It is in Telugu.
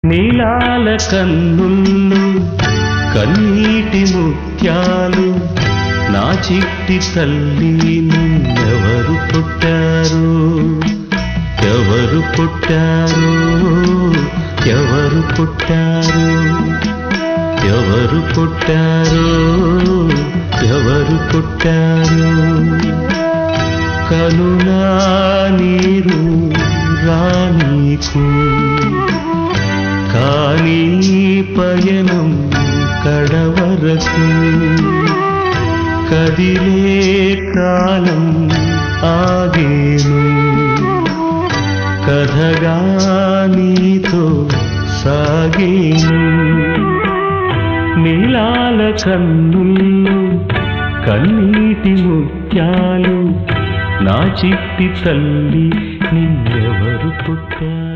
నీలాల కన్నుల్లో కన్నీటి ముత్యాలు నా చిట్టి తల్లి నిన్నెవరు పుట్టారు ఎవరు పుట్టారు ఎవరు పుట్టారు ఎవరు పుట్టారు ఎవరు పుట్టారు కనులా నీరు రానీకు కానీ పయనం కడవరకు కదిలే కాలం ఆగేను కథగా నీతో సాగేను నీలాల కన్నుల్లో కన్నీటి ముత్యాలు నా చిట్టి తల్లి నిన్నెవరు పుట్టారు